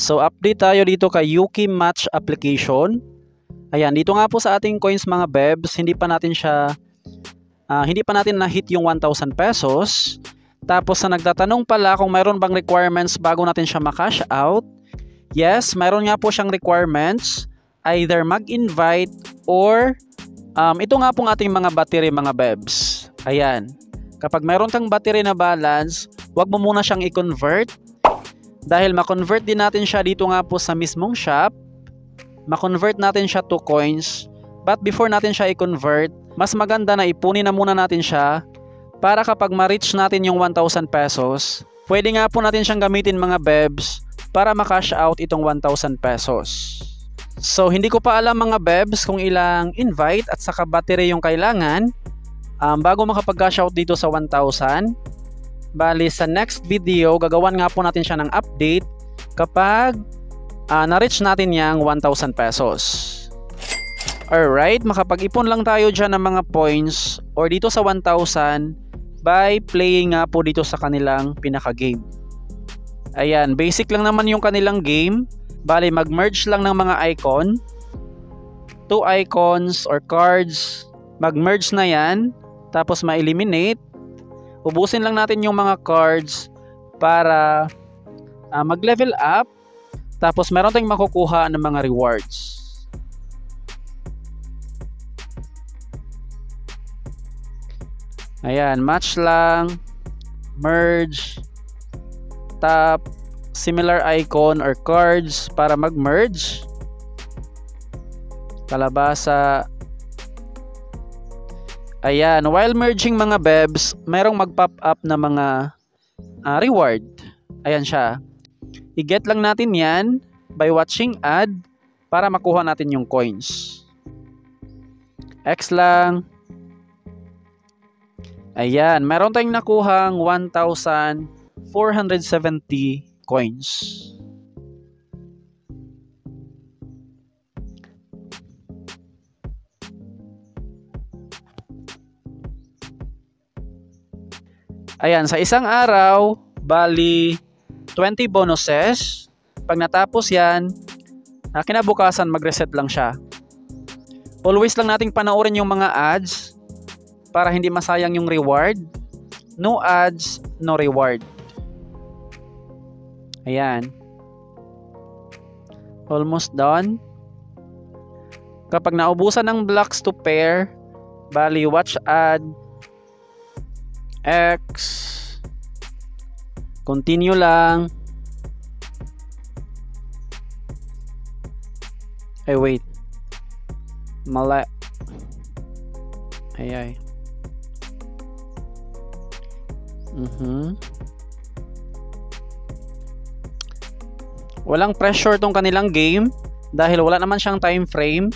So update tayo dito kay Yuki Match application. Ayan, dito nga po sa ating coins mga bebs, hindi pa natin na-hit yung 1,000 pesos. Tapos na nagtatanong pala kung mayroon bang requirements bago natin siya ma-cash out. Yes, mayroon nga po siyang requirements. Either mag-invite or ito nga pong ating mga battery mga bebs. Ayan, kapag mayroon kang battery na balance, wag mo muna siyang i-convert. Dahil ma-convert din natin siya dito nga po sa mismong shop. Ma-convert natin siya to coins. But before natin siya i-convert, mas maganda na ipunin na muna natin siya para kapag ma-reach natin yung 1,000 pesos, pwede nga po natin siyang gamitin mga bebs para ma-cash out itong 1,000 pesos. So hindi ko pa alam mga bebs kung ilang invite at saka battery yung kailangan bago makapag-cash out dito sa 1,000. Bali sa next video, gagawan nga po natin siya ng update kapag na-reach natin yung 1,000 pesos. Alright, makapag-ipon lang tayo dyan ng mga points or dito sa 1,000 by playing nga po dito sa kanilang pinaka-game. Ayan, basic lang naman yung kanilang game. Bali, mag-merge lang ng mga icon. 2 icons or cards. Mag-merge na yan. Tapos ma-eliminate. Ubusin lang natin yung mga cards para mag-level up. Tapos meron tayong makukuha ng mga rewards. Ayan, match lang. Merge. Tap. Similar icon or cards para mag-merge. Kalabasa. Ayan, while merging mga bebs, merong mag-pop up na mga reward. Ayan siya. I-get lang natin yan by watching ad para makuha natin yung coins. X lang. Ayan, meron tayong nakuhang 1,470 coins. Ayan, sa isang araw, bali 20 bonuses. Pag natapos yan, kinabukasan mag-reset lang siya. Always lang nating panoorin yung mga ads para hindi masayang yung reward. No ads, no reward. Ayan. Almost done. Kapag naubusan ng blocks to pair, bali watch ad, X, continue lang. Ay wait, mala, ay walang pressure tong kanilang game dahil wala naman siyang time frame.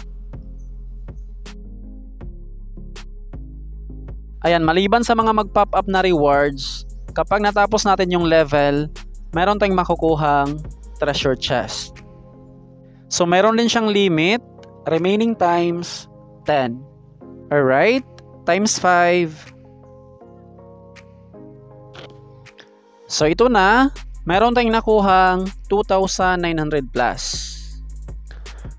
Ayan, maliban sa mga mag-pop up na rewards, kapag natapos natin yung level, meron tayong makukuhang treasure chest. So meron din siyang limit, remaining times 10. Alright, times 5. So ito na, meron tayong nakuhang 2,900 plus.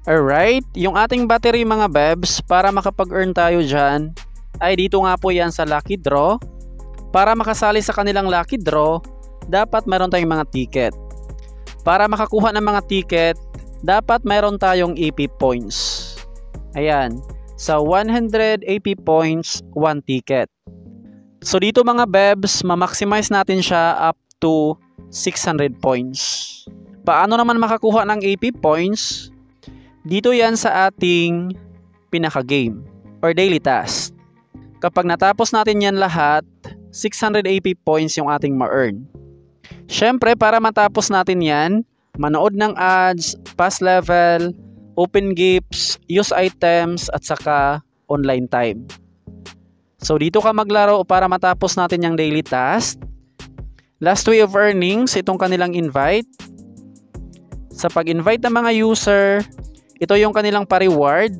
Alright, yung ating battery mga bebs, para makapag-earn tayo dyan, ay dito nga po yan sa lucky draw. Para makasali sa kanilang lucky draw, dapat meron tayong mga ticket. Para makakuha ng mga ticket, dapat meron tayong AP points. Ayan, sa 100 AP points, 1 ticket. So dito mga bebs, ma-maximize natin siya up to 600 points. Paano naman makakuha ng AP points? Dito yan sa ating pinaka-game or daily task. Kapag natapos natin yan lahat, 600 AP points yung ating ma-earn. Syempre, para matapos natin yan, manood ng ads, pass level, open gifts, use items, at saka online time. So dito ka maglaro para matapos natin yung daily task. Last way of earnings, itong kanilang invite. Sa pag-invite ng mga user, ito yung kanilang pa-reward.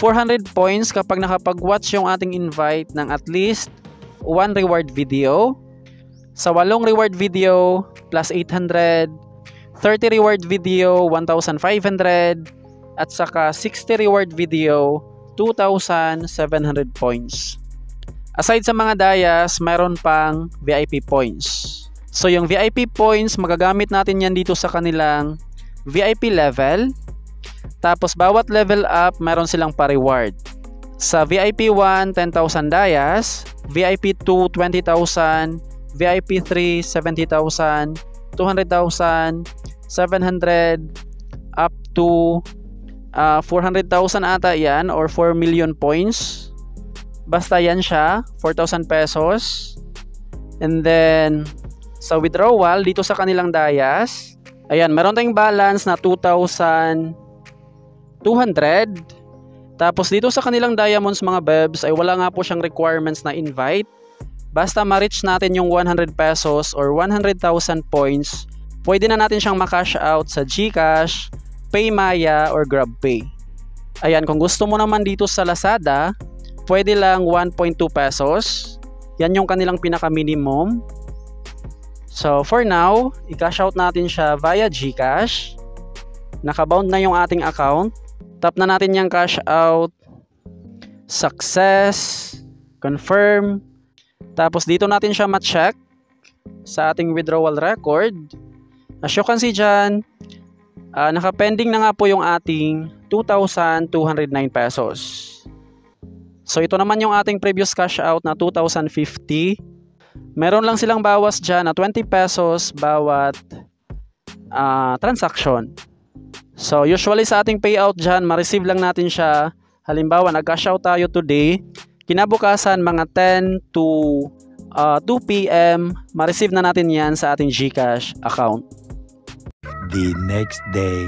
400 points kapag nakapag-watch yung ating invite ng at least 1 reward video. Sa 8 reward video, plus 800, 30 reward video, 1,500. At saka 60 reward video, 2,700 points. Aside sa mga dayas, mayroon pang VIP points. So yung VIP points, magagamit natin yan dito sa kanilang VIP level. Tapos bawat level up, mayroon silang pa-reward. Sa VIP 1, 10,000 dayas. VIP 2, 20,000. VIP 3, 70,000. 200,000. 700. Up to 400,000 ata yan or 4 million points. Basta yan siya, 4,000 pesos. And then, sa withdrawal, dito sa kanilang dayas, ayan, meron tayong balance na 2,200. Tapos dito sa kanilang diamonds mga bebs ay wala nga po siyang requirements na invite. Basta ma-reach natin yung 100 pesos or 100,000 points, pwede na natin siyang ma-cash out sa GCash, PayMaya or GrabPay. Ayan, kung gusto mo naman dito sa Lazada, pwede lang 1.2 pesos. Yan yung kanilang pinaka-minimum. So for now, i-cash out natin siya via GCash. Nakabound na yung ating account. Tap na natin yung cash out. Success. Confirm. Tapos dito natin siya ma-check sa ating withdrawal record. As you can see dyan, naka-pending na nga po yung ating 2,209 pesos. So ito naman yung ating previous cash out na 2,050. Meron lang silang bawas dyan na 20 pesos bawat transaction. So usually sa ating payout dyan, ma-receive lang natin siya. Halimbawa, nag-cash out tayo today. Kinabukasan mga 10 to 2 PM, ma-receive na natin yan sa ating GCash account. The next day.